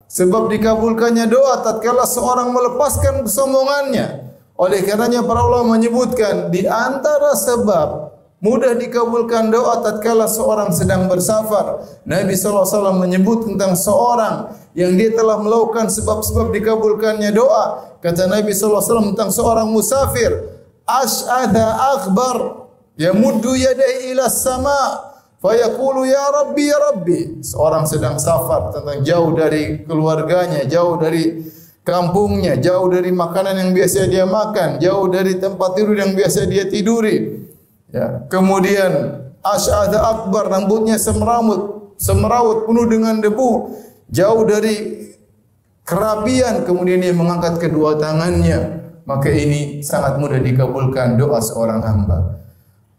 sebab dikabulkannya doa tatkala seorang melepaskan kesombongannya. Oleh karenanya para ulama menyebutkan di antara sebab mudah dikabulkan doa tatkala seorang sedang bersafar. Nabi SAW menyebut tentang seorang yang dia telah melakukan sebab-sebab dikabulkannya doa. Kata Nabi SAW tentang seorang musafir, Ash'adha akhbar, yamuddu yadai ila sama, fayaqulu ya Rabbi ya Rabbi. Seorang sedang safar, tentang jauh dari keluarganya, jauh dari kampungnya, jauh dari makanan yang biasa dia makan, jauh dari tempat tidur yang biasa dia tiduri. Ya, kemudian Ash'adha akbar, rambutnya semerawut penuh dengan debu, jauh dari kerapian, kemudian dia mengangkat kedua tangannya, maka ini sangat mudah dikabulkan doa seorang hamba.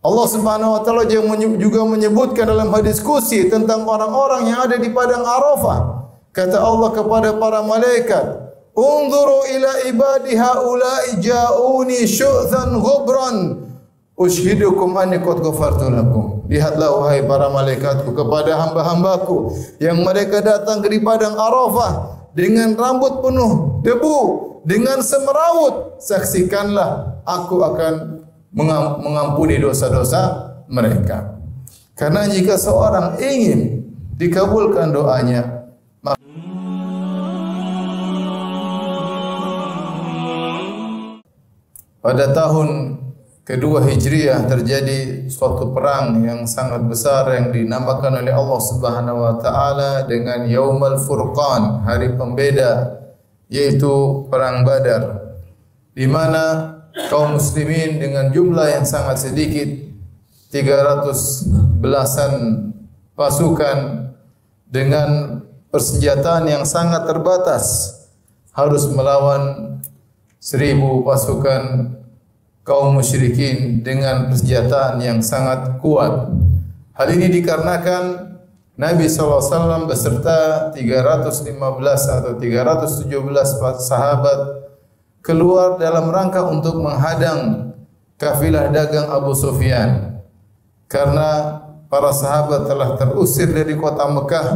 Allah Subhanahu wa taala juga menyebutkan dalam hadis qudsi tentang orang-orang yang ada di padang Arafah. Kata Allah kepada para malaikat, "Unzuru ila ibadi haula'i ja'uni syu'than ghubran, ushidukum anni qad ghafartu lakum." Lihatlah wahai para malaikatku kepada hamba-hambaku yang mereka datang ke padang Arafah dengan rambut penuh debu, dengan semerawut. Saksikanlah aku akan mengampuni dosa-dosa mereka. Karena jika seorang ingin dikabulkan doanya, pada tahun kedua Hijriah terjadi suatu perang yang sangat besar yang dinamakan oleh Allah Subhanahu wa taala dengan Yaumul Furqan, hari pembeda, yaitu perang Badar, di mana kaum muslimin dengan jumlah yang sangat sedikit, 300 belasan pasukan dengan persenjataan yang sangat terbatas harus melawan 1000 pasukan kaum musyrikin dengan persenjataan yang sangat kuat. Hal ini dikarenakan Nabi SAW beserta 315 atau 317 sahabat keluar dalam rangka untuk menghadang kafilah dagang Abu Sufyan. Karena para sahabat telah terusir dari kota Mekah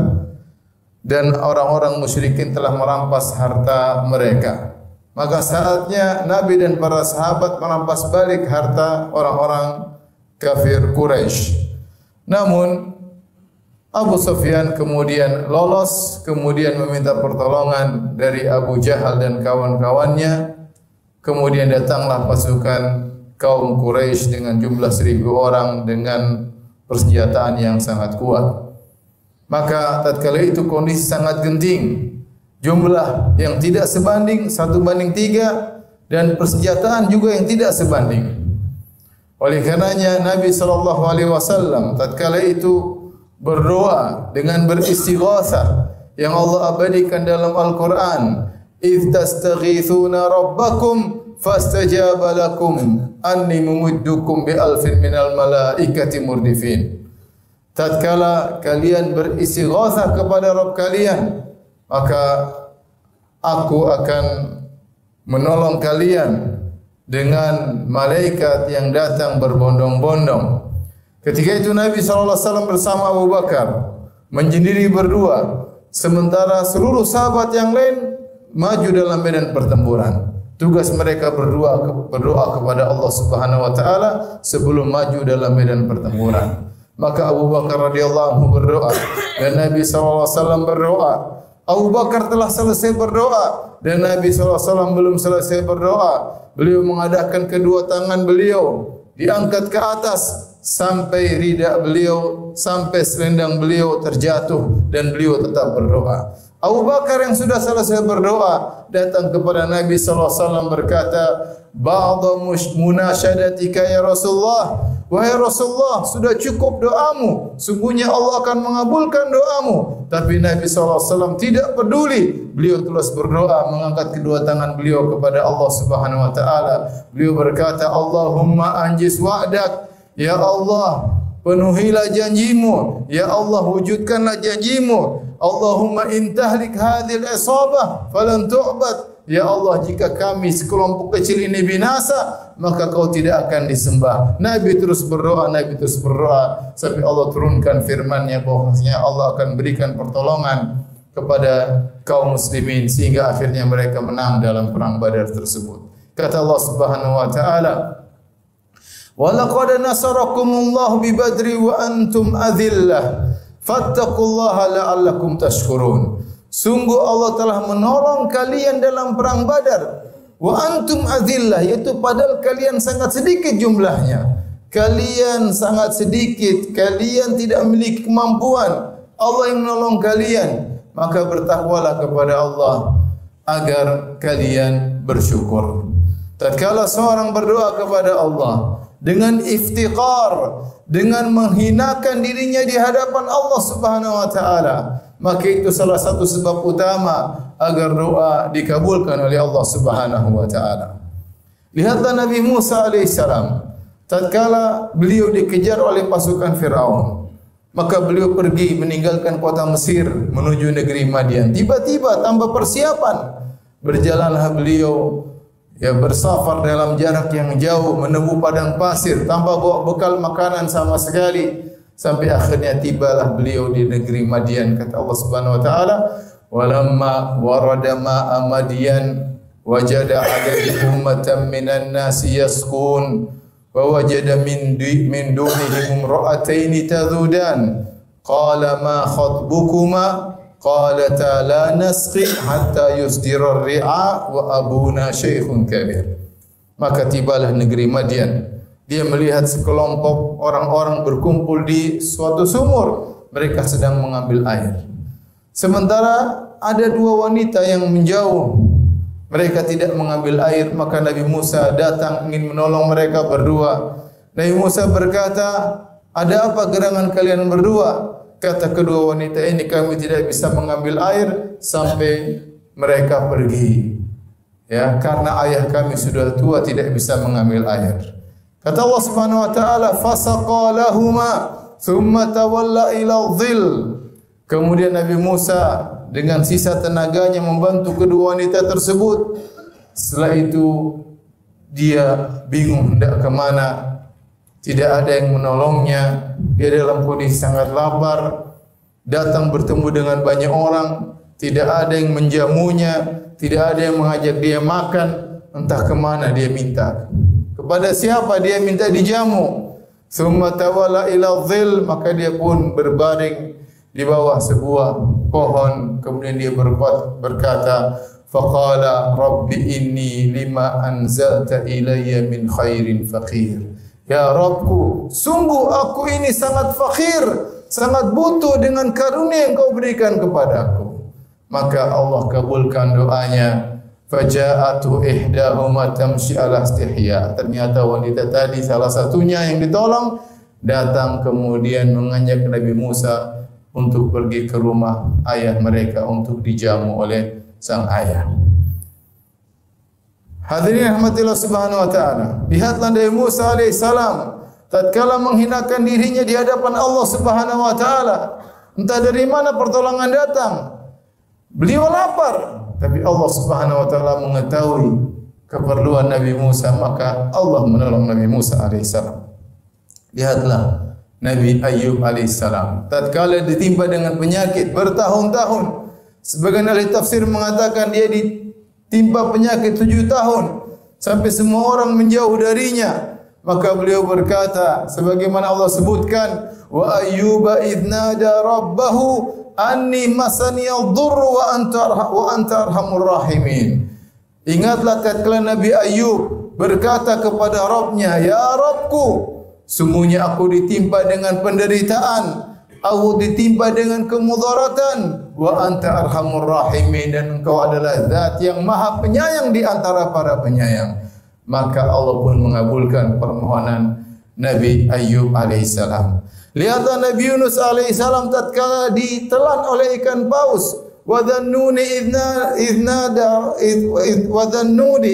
dan orang-orang musyrikin telah merampas harta mereka. Maka saatnya Nabi dan para sahabat merampas balik harta orang-orang kafir Quraisy. Namun Abu Sufyan kemudian lolos, kemudian meminta pertolongan dari Abu Jahal dan kawan-kawannya. Kemudian datanglah pasukan kaum Quraisy dengan jumlah 1000 orang dengan persenjataan yang sangat kuat. Maka tatkala itu kondisi sangat genting. Jumlah yang tidak sebanding 1:3 dan persenjataan juga yang tidak sebanding. Oleh karenanya Nabi SAW tatkala itu berdoa dengan beristighatsah yang Allah abadikan dalam Al-Quran. "Idz tastaghithuna rabbakum fastajaba lakum anni mumiddukum bi alfin minal malaikati murdifin." Tatkala kalian beristighatsah kepada Rabb kalian, maka aku akan menolong kalian dengan malaikat yang datang berbondong-bondong. Ketika itu Nabi SAW bersama Abu Bakar menyendiri berdua, sementara seluruh sahabat yang lain maju dalam medan pertempuran. Tugas mereka berdoa kepada Allah Subhanahu wa taala sebelum maju dalam medan pertempuran. Maka Abu Bakar radhiyallahu anhu berdoa dan Nabi SAW berdoa. Abu Bakar telah selesai berdoa dan Nabi SAW belum selesai berdoa. Beliau mengadakan kedua tangan beliau diangkat ke atas sampai rida beliau, sampai selendang beliau terjatuh dan beliau tetap berdoa. Abu Bakar yang sudah selesai berdoa datang kepada Nabi SAW berkata, "Ba'da munasyadatika ya Rasulullah." Wahai Rasulullah, sudah cukup doamu. Sungguhnya Allah akan mengabulkan doamu. Tapi Nabi SAW tidak peduli. Beliau terus berdoa, mengangkat kedua tangan beliau kepada Allah Subhanahu wa taala. Beliau berkata, "Allahumma anjis wa'dak." Ya Allah, penuhilah janjimu. Ya Allah, wujudkanlah janjimu. Allahumma intahlik hadhil isabah falan tu'bad. Ya Allah, jika kami sekelompok kecil ini binasa, maka kau tidak akan disembah. Nabi terus berdoa sampai Allah turunkan firman-Nya bahwasanya Allah akan berikan pertolongan kepada kaum muslimin sehingga akhirnya mereka menang dalam perang Badar tersebut. Kata Allah Subhanahu wa taala, "Wa laqad nasarakumullahu bi Badri wa antum adillah, fattaqullaha la'allakum tashkurun." Sungguh Allah telah menolong kalian dalam perang Badar. Wa antum adillah, yaitu padahal kalian sangat sedikit jumlahnya. Kalian sangat sedikit, kalian tidak memiliki kemampuan. Allah yang menolong kalian. Maka bertakwalah kepada Allah agar kalian bersyukur. Tatkala seorang berdoa kepada Allah dengan iftiqar, dengan menghinakan dirinya di hadapan Allah Subhanahu wa taala, maka itu salah satu sebab utama agar doa dikabulkan oleh Allah Subhanahu wa taala. Lihatlah Nabi Musa alaihissalam, tatkala beliau dikejar oleh pasukan Firaun, maka beliau pergi meninggalkan kota Mesir menuju negeri Madian. Tiba-tiba tanpa persiapan berjalanlah beliau bersafar dalam jarak yang jauh menempuh padang pasir tanpa bawa bekal makanan sama sekali, sampai akhirnya tibalah beliau di negeri Madian. Kata Allah Subhanahu wa taala, "Walamma warada ma'a Madian wajada 'alaihi ummatan minan nasi yasqun wa wajada min dunihim imra'ataini tadhudan qala ma khatbukuma qalata la nasqi hatta yusdira ar-ri'a wa abuna shaykhun kabir." Maka tibalah negeri Madian. Dia melihat sekelompok orang-orang berkumpul di suatu sumur, mereka sedang mengambil air. Sementara ada dua wanita yang menjauh, mereka tidak mengambil air. Maka Nabi Musa datang ingin menolong mereka berdua. Nabi Musa berkata, "Ada apa gerangan kalian berdua?" Kata kedua wanita ini, "Kami tidak bisa mengambil air sampai mereka pergi. Ya, karena ayah kami sudah tua tidak bisa mengambil air." Kata Allah Subhanahu wa taala, "Fasaqa lahuma thumma tawalla ila dhil." Kemudian Nabi Musa dengan sisa tenaganya membantu kedua wanita tersebut. Setelah itu dia bingung hendak ke mana. Tidak ada yang menolongnya. Dia dalam kondisi sangat lapar. Datang bertemu dengan banyak orang. Tidak ada yang menjamunya. Tidak ada yang mengajak dia makan. Entah ke mana dia minta. Kepada siapa dia minta dijamu. Tsumma tawalla ila dhil, maka dia pun berbaring di bawah sebuah pohon. Kemudian dia berkata, "Faqala Rabbi inni lima anzalta ilayya min khairin faqir." Ya Rabbku, sungguh aku ini sangat fakir, sangat butuh dengan karunia yang kau berikan kepadaku. Maka Allah kabulkan doanya. Faja'atu ihdahuma tamshi ala istihya. Ternyata wanita tadi salah satunya yang ditolong datang kemudian mengajak Nabi Musa untuk pergi ke rumah ayah mereka untuk dijamu oleh sang ayah. Hadirin rahmatillah Subhanahu wa taala. Lihatlah Nabi Musa alaihissalam tatkala menghinakan dirinya di hadapan Allah Subhanahu wa taala. Entah dari mana pertolongan datang. Beliau lapar. Tapi Allah Subhanahu wa taala mengetahui keperluan Nabi Musa, maka Allah menolong Nabi Musa alaihissalam. Lihatlah Nabi Ayyub alaihissalam tatkala ditimpa dengan penyakit bertahun-tahun. Sebagian ahli tafsir mengatakan dia ditimpa penyakit 7 tahun sampai semua orang menjauh darinya. Maka beliau berkata sebagaimana Allah sebutkan, "Wa ayyuba idnada rabbahu anni masaniyad dhurru wa anta arhamur rahimin." Ingatlah tatkala Nabi Ayyub berkata kepada Rabbnya, "Ya Rabbku, sungguhnya aku ditimpa dengan penderitaan, aku ditimpa dengan kemudaratan, wa anta arhamur rahimin, dan engkau adalah zat yang maha penyayang di antara para penyayang." Maka Allah pun mengabulkan permohonan Nabi Ayyub alaihissalam. Lihatlah Nabi Yunus alaihissalam tatkala ditelan oleh ikan paus. Wa dhannuni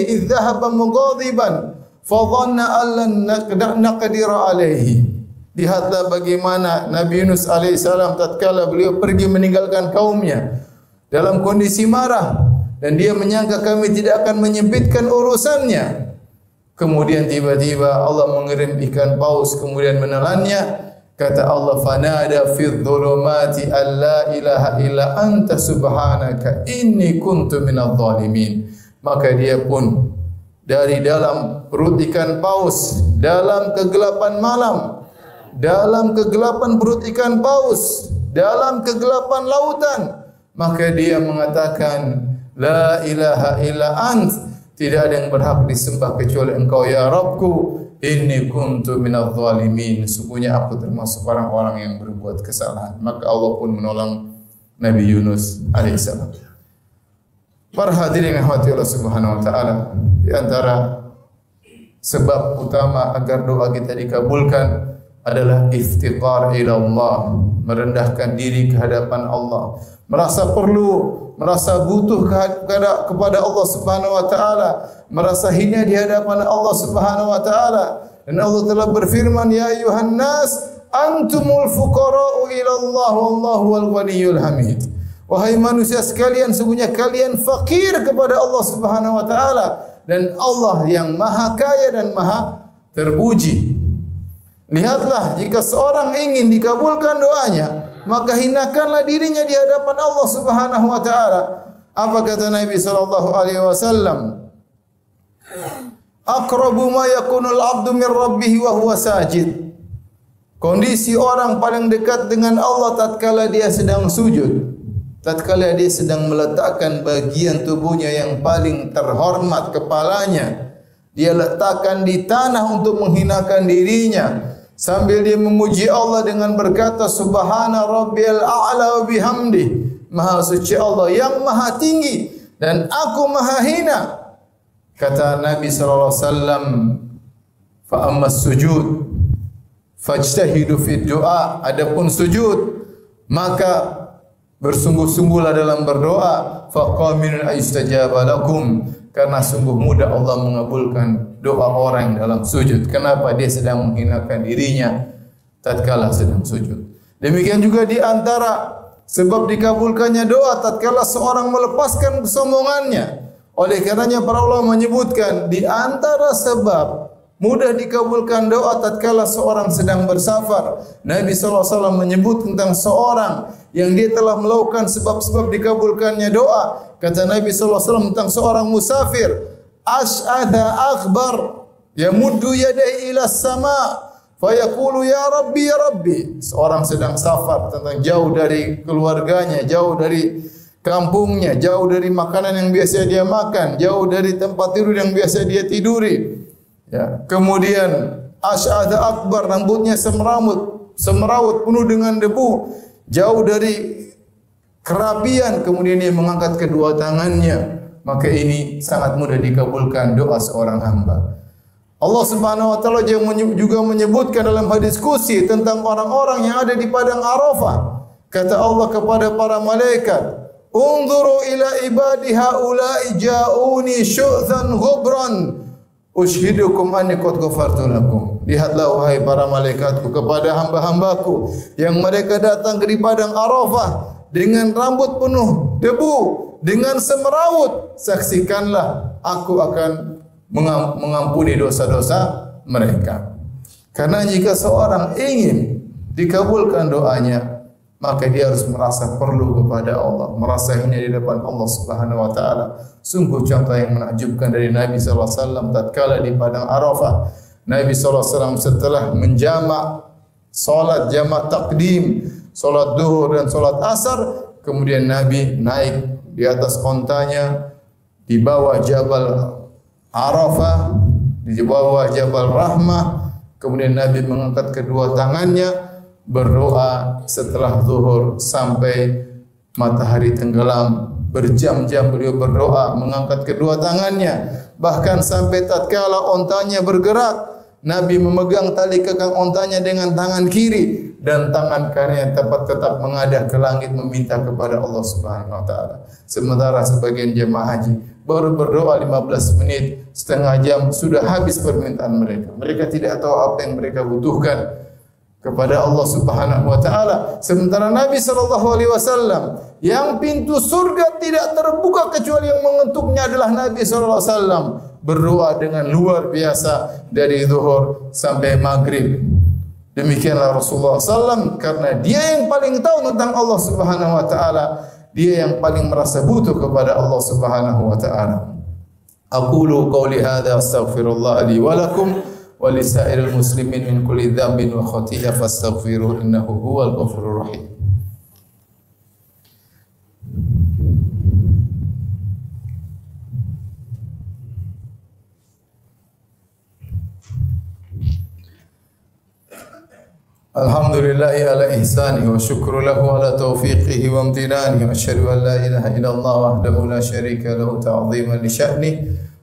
idh dhahaba mughadiban fa dhanna an lan naqdir alaihi. Lihatlah bagaimana Nabi Yunus alaihissalam tatkala beliau pergi meninggalkan kaumnya dalam kondisi marah dan dia menyangka kami tidak akan menyempitkan urusannya. Kemudian tiba-tiba Allah mengirim ikan paus kemudian menelannya. Kata Allah, fanada fi dhulumati alla ilaha illa anta subhanaka inni kuntu minadh dhalimin. Maka dia pun dari dalam perut ikan paus, dalam kegelapan malam, dalam kegelapan perut ikan paus, dalam kegelapan lautan, maka dia mengatakan, la ilaha illa ant, tidak ada yang berhak disembah kecuali Engkau ya Rabbku. Inni kuntu minadh dhalimin. Sungguhnya aku termasuk orang-orang yang berbuat kesalahan. Maka Allah pun menolong Nabi Yunus alaihissalam. Para hadirin yang dirahmati Allah Subhanahu wa taala, di antara sebab utama agar doa kita dikabulkan adalah iftiqar ila Allah, merendahkan diri ke hadapan Allah, merasa perlu, merasa butuh kepada Allah Subhanahu wa taala, merasa hina di hadapan Allah Subhanahu wa taala. Dan Allah telah berfirman, ya ayuhan nas antumul fuqara'u ila Allah wallahu wal ghaniyyul hamid. Wahai manusia sekalian, sungguhnya kalian fakir kepada Allah Subhanahu wa taala, dan Allah yang maha kaya dan maha terpuji. Lihatlah, jika seorang ingin dikabulkan doanya, maka hinakanlah dirinya di hadapan Allah Subhanahu wa taala. Apa kata Nabi sallallahu alaihi wasallam? Aqrabu ma yakunul 'abdu min rabbih wa huwa sajid. Kondisi orang paling dekat dengan Allah tatkala dia sedang sujud. Tatkala dia sedang meletakkan bagian tubuhnya yang paling terhormat, kepalanya, dia letakkan di tanah untuk menghinakan dirinya, sambil dia memuji Allah dengan berkata, Subhana Rabbiyal A'la wa bihamdi. Maha suci Allah yang maha tinggi dan aku maha hina. Kata Nabi sallallahu alaihi wasallam, fa ammas sujud fajtahidu fid du'a. Adapun sujud, maka bersungguh-sungguhlah dalam berdoa, faqaminun ayustajaba lakum, karena sungguh mudah Allah mengabulkan doa orang dalam sujud. Kenapa? Dia sedang menghinakan dirinya tatkala sedang sujud. Demikian juga di antara sebab dikabulkannya doa tatkala seorang melepaskan kesombongannya. Oleh karenanya para ulama menyebutkan di antara sebab mudah dikabulkan doa tatkala seorang sedang bersafar. Nabi SAW menyebut tentang seorang yang dia telah melakukan sebab-sebab dikabulkannya doa. Kata Nabi SAW tentang seorang musafir, Ash'adha akhbar yamuddu yadai ila sama fayaqulu ya Rabbi ya Rabbi. Seorang sedang safar, tentang jauh dari keluarganya, jauh dari kampungnya, jauh dari makanan yang biasa dia makan, jauh dari tempat tidur yang biasa dia tiduri. Ya, kemudian Ash'adha akbar, rambutnya semrawut penuh dengan debu, jauh dari kerapian, kemudian dia mengangkat kedua tangannya. Maka ini sangat mudah dikabulkan doa seorang hamba. Allah Subhanahu wa taala juga menyebutkan dalam hadis qudsi tentang orang-orang yang ada di padang Arafah. Kata Allah kepada para malaikat, "Unzuru ila ibadi haula'i ja'uni syu'zan ghubran. Ushidukum anni qad ghafartu lakum." Lihatlah wahai para malaikatku kepada hamba-hambaku yang mereka datang ke padang Arafah dengan rambut penuh debu, dengan semrawut. Saksikanlah aku akan mengampuni dosa-dosa mereka. Karena jika seorang ingin dikabulkan doanya, maka dia harus merasa perlu kepada Allah, merasa hina di depan Allah Subhanahu wa taala. Sungguh contoh yang menakjubkan dari Nabi sallallahu alaihi wasallam tatkala di padang Arafah. Nabi sallallahu alaihi wasallam setelah menjamak salat jamak takdim, salat zuhur dan salat asar, kemudian Nabi naik di atas ontanya di bawah Jabal Arafah, di bawah Jabal Rahmah. Kemudian Nabi mengangkat kedua tangannya berdoa setelah zuhur sampai matahari tenggelam. Berjam-jam beliau berdoa mengangkat kedua tangannya. Bahkan sampai tatkala ontanya bergerak, Nabi memegang tali kekang ontanya dengan tangan kiri dan tangan kanan tetap mengadah ke langit meminta kepada Allah Subhanahu wa taala. Sementara sebagian jemaah haji baru berdoa 15 menit, setengah jam sudah habis permintaan mereka. Mereka tidak tahu apa yang mereka butuhkan kepada Allah Subhanahu wa taala. Sementara Nabi sallallahu alaihi wasallam yang pintu surga tidak terbuka kecuali yang mengetuknya adalah Nabi sallallahu alaihi wasallam, berdoa dengan luar biasa dari zuhur sampai maghrib. Demikianlah Rasulullah SAW, karena dia yang paling tahu tentang Allah Subhanahu wa taala, dia yang paling merasa butuh kepada Allah Subhanahu wa taala. Aqulu qawli hadza astaghfirullah li wa lakum wa lisairil muslimin min kulli dhanbin wa khati'ah fastaghfiruhu innahu huwal ghafurur rahim. Alhamdulillahi ala ihsanihi wa syukru lahu ala taufiqihi wa amtinanihi wa asyhadu an la ilaha illallah wahdahu la syarika lahu ta'ziman li sya'nihi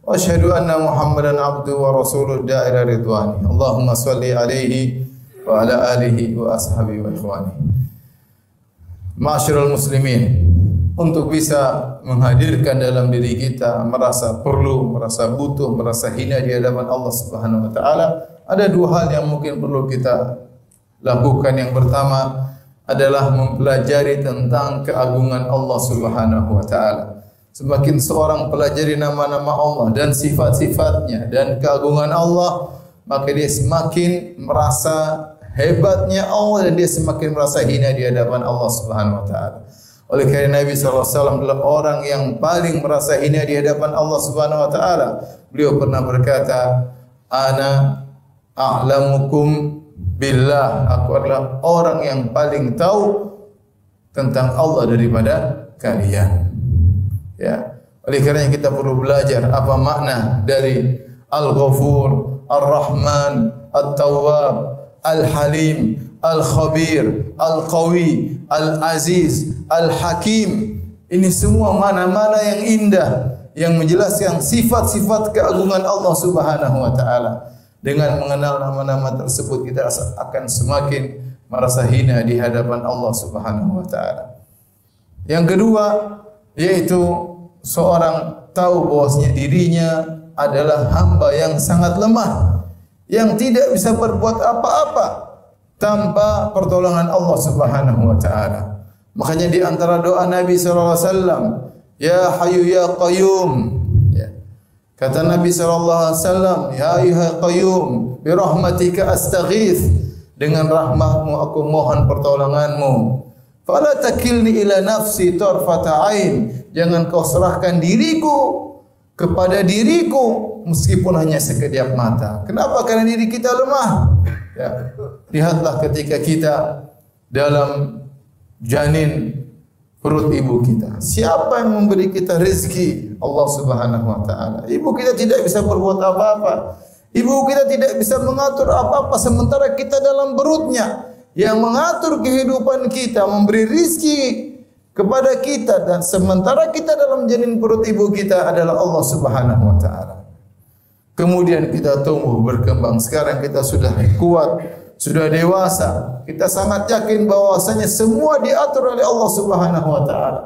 wa asyhadu anna Muhammadan abduhu wa rasuluhu da'ila ridwani. Allahumma salli alaihi wa ala alihi wa ashabihi wa ikhwani. Ma'asyiral muslimin, untuk bisa menghadirkan dalam diri kita merasa perlu, merasa butuh, merasa hina di hadapan Allah Subhanahu wa taala, ada dua hal yang mungkin perlu kita lakukan. Yang pertama adalah mempelajari tentang keagungan Allah Subhanahu wa taala. Semakin seorang pelajari nama-nama Allah dan sifat-sifatnya dan keagungan Allah, maka dia semakin merasa hebatnya Allah dan dia semakin merasa hina di hadapan Allah Subhanahu wa taala. Oleh karena Nabi sallallahu alaihi wasallam adalah orang yang paling merasa hina di hadapan Allah Subhanahu wa taala. Beliau pernah berkata, "Ana a'lamukum billah," aku adalah orang yang paling tahu tentang Allah daripada kalian. Ya, oleh karena kita perlu belajar apa makna dari Al-Ghafur, Ar-Rahman, At-Tawwab, Al-Halim, Al-Khabir, Al-Qawi, Al-Aziz, Al-Hakim. Ini semua mana-mana yang indah yang menjelaskan sifat-sifat keagungan Allah Subhanahu wa taala. Dengan mengenal nama-nama tersebut, kita akan semakin merasa hina di hadapan Allah Subhanahu wa taala. Yang kedua, yaitu seorang tahu bahwasanya dirinya adalah hamba yang sangat lemah, yang tidak bisa berbuat apa-apa tanpa pertolongan Allah Subhanahu wa taala. Makanya di antara doa Nabi sallallahu alaihi wasallam, "Ya Hayyu ya Qayyum." Kata Nabi SAW, "Ya ayyuhal qayyum, bi rahmatika astaghith." Dengan rahmatmu aku mohon pertolonganmu. Fala takilni ila nafsi tarfata ain. Jangan kau serahkan diriku kepada diriku meskipun hanya sekejap mata. Kenapa? Karena diri kita lemah. Ya. Lihatlah ketika kita dalam janin perut ibu kita. Siapa yang memberi kita rezeki? Allah Subhanahu wa taala. Ibu kita tidak bisa berbuat apa-apa. Ibu kita tidak bisa mengatur apa-apa sementara kita dalam perutnya. Yang mengatur kehidupan kita, memberi rezeki kepada kita, dan sementara kita dalam janin perut ibu kita adalah Allah Subhanahu wa taala. Kemudian kita tumbuh berkembang. Sekarang kita sudah kuat, sudah dewasa. Kita sangat yakin bahwasanya semua diatur oleh Allah Subhanahu wa taala.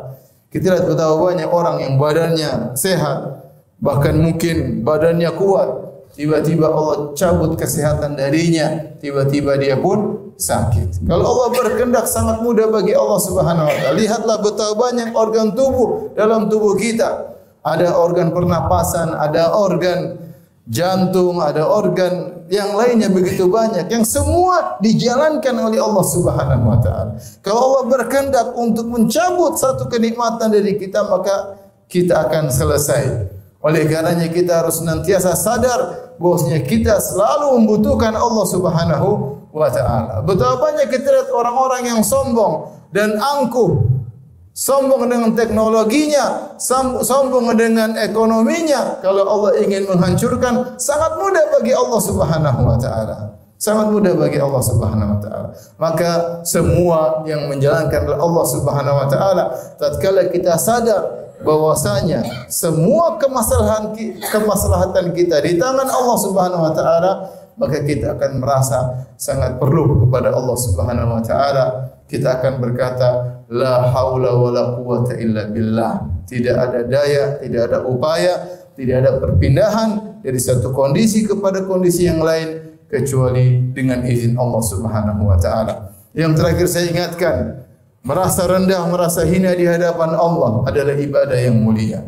Kita lihat betapa banyak orang yang badannya sehat, bahkan mungkin badannya kuat, tiba-tiba Allah cabut kesehatan darinya, tiba-tiba dia pun sakit. Kalau Allah berkehendak sangat mudah bagi Allah Subhanahu wa taala. Lihatlah betapa banyak organ tubuh dalam tubuh kita. Ada organ pernapasan, ada organ jantung, ada organ yang lainnya begitu banyak yang semua dijalankan oleh Allah Subhanahu wa taala. Kalau Allah berkehendak untuk mencabut satu kenikmatan dari kita, maka kita akan selesai. Oleh karenanya kita harus senantiasa sadar bahwasanya kita selalu membutuhkan Allah Subhanahu wa taala. Betapa banyak kita lihat orang-orang yang sombong dan angkuh, sombong dengan teknologinya, sombong dengan ekonominya. Kalau Allah ingin menghancurkan, sangat mudah bagi Allah Subhanahu wa taala. Sangat mudah bagi Allah Subhanahu wa taala. Maka semua yang menjalankan adalah Allah Subhanahu wa taala. Tatkala kita sadar bahwasanya semua kemaslahatan kita di tangan Allah Subhanahu wa taala, maka kita akan merasa sangat perlu kepada Allah Subhanahu wa taala. Kita akan berkata, la haula wala quwata illa billah. Tidak ada daya, tidak ada upaya, tidak ada perpindahan dari satu kondisi kepada kondisi yang lain kecuali dengan izin Allah Subhanahu wa taala. Yang terakhir saya ingatkan, merasa rendah, merasa hina di hadapan Allah adalah ibadah yang mulia.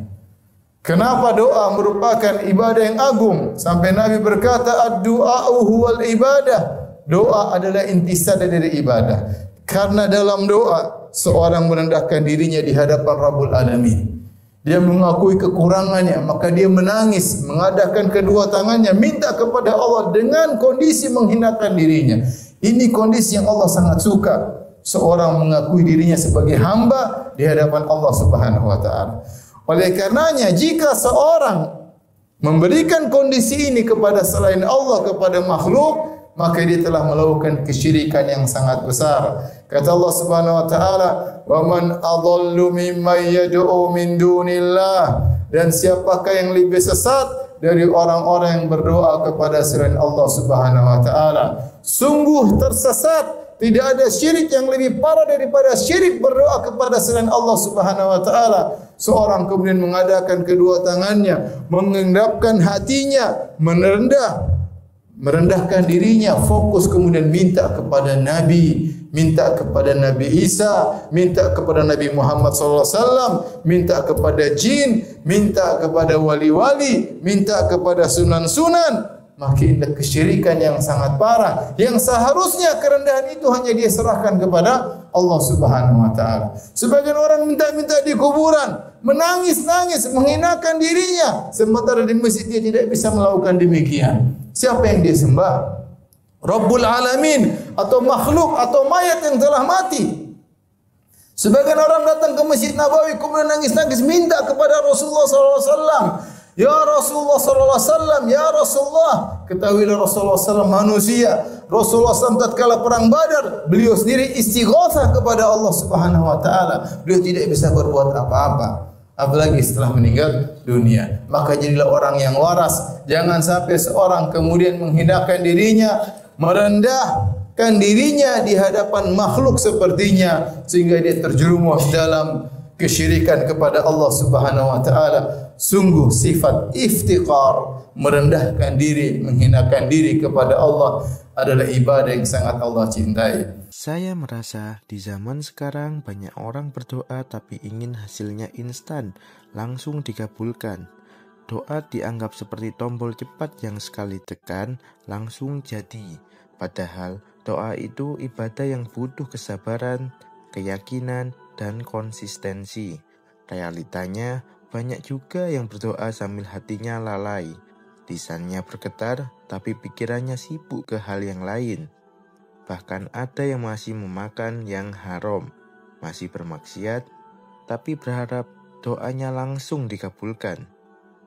Kenapa doa merupakan ibadah yang agung? Sampai Nabi berkata, ad-du'a'u huwal ibadah. doa adalah intisari dari ibadah. Karena dalam doa seorang merendahkan dirinya di hadapan Rabbul Alamin. Dia mengakui kekurangannya, maka dia menangis, mengadahkan kedua tangannya, minta kepada Allah dengan kondisi menghinakan dirinya. Ini kondisi yang Allah sangat suka. Seorang mengakui dirinya sebagai hamba di hadapan Allah Subhanahu wa taala. Oleh karenanya, jika seorang memberikan kondisi ini kepada selain Allah, kepada makhluk, maka dia telah melakukan kesyirikan yang sangat besar. Kata Allah Subhanahu wa taala, "Wa man adallu mimman yad'u min dunillah." Dan siapakah yang lebih sesat dari orang-orang yang berdoa kepada selain Allah Subhanahu wa taala? Sungguh tersesat. Tidak ada syirik yang lebih parah daripada syirik berdoa kepada selain Allah Subhanahu wa taala. Seorang kemudian mengadakan kedua tangannya, mengendapkan hatinya, merendahkan dirinya, fokus kemudian minta kepada Nabi, minta kepada Nabi Isa, minta kepada Nabi Muhammad SAW, minta kepada jin, minta kepada wali-wali, minta kepada sunan-sunan. Maka ini kesyirikan yang sangat parah, yang seharusnya kerendahan itu hanya dia serahkan kepada Allah Subhanahu wa taala. Sebagian orang minta-minta di kuburan, menangis-nangis, menghinakan dirinya, sementara di masjid dia tidak bisa melakukan demikian. Siapa yang dia sembah? Rabbul Alamin atau makhluk atau mayat yang telah mati. Sebagian orang datang ke Masjid Nabawi kemudian nangis-nangis minta kepada Rasulullah SAW. Ya Rasulullah sallallahu alaihi wasallam, ya Rasulullah, ketahuilah Rasulullah SAW manusia. Rasulullah SAW tatkala perang Badar, beliau sendiri istighatsah kepada Allah Subhanahu wa taala. Beliau tidak bisa berbuat apa-apa, apalagi setelah meninggal dunia. Maka jadilah orang yang waras. Jangan sampai seorang kemudian menghinakan dirinya, merendahkan dirinya di hadapan makhluk sepertinya sehingga dia terjerumus dalam kesyirikan kepada Allah Subhanahu wa taala. Sungguh sifat iftiqar, merendahkan diri, menghinakan diri kepada Allah adalah ibadah yang sangat Allah cintai. Saya merasa di zaman sekarang banyak orang berdoa tapi ingin hasilnya instan, langsung dikabulkan. Doa dianggap seperti tombol cepat yang sekali tekan langsung jadi. Padahal doa itu ibadah yang butuh kesabaran, keyakinan, dan konsistensi. Realitanya, banyak juga yang berdoa sambil hatinya lalai. Lisannya bergetar, tapi pikirannya sibuk ke hal yang lain. Bahkan ada yang masih memakan yang haram, masih bermaksiat, tapi berharap doanya langsung dikabulkan.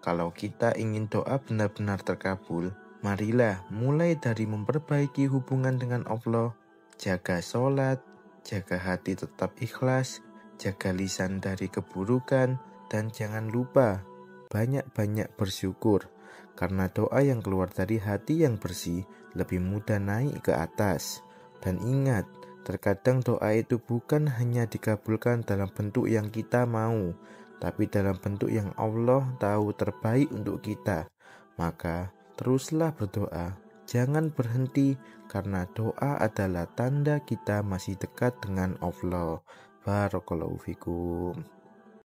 Kalau kita ingin doa benar-benar terkabul, marilah mulai dari memperbaiki hubungan dengan Allah, jaga sholat, jaga hati tetap ikhlas, jaga lisan dari keburukan, dan jangan lupa banyak-banyak bersyukur, karena doa yang keluar dari hati yang bersih lebih mudah naik ke atas. Dan ingat, terkadang doa itu bukan hanya dikabulkan dalam bentuk yang kita mau, tapi dalam bentuk yang Allah tahu terbaik untuk kita. Maka teruslah berdoa, jangan berhenti, karena doa adalah tanda kita masih dekat dengan Allah. Barakallahu fikum.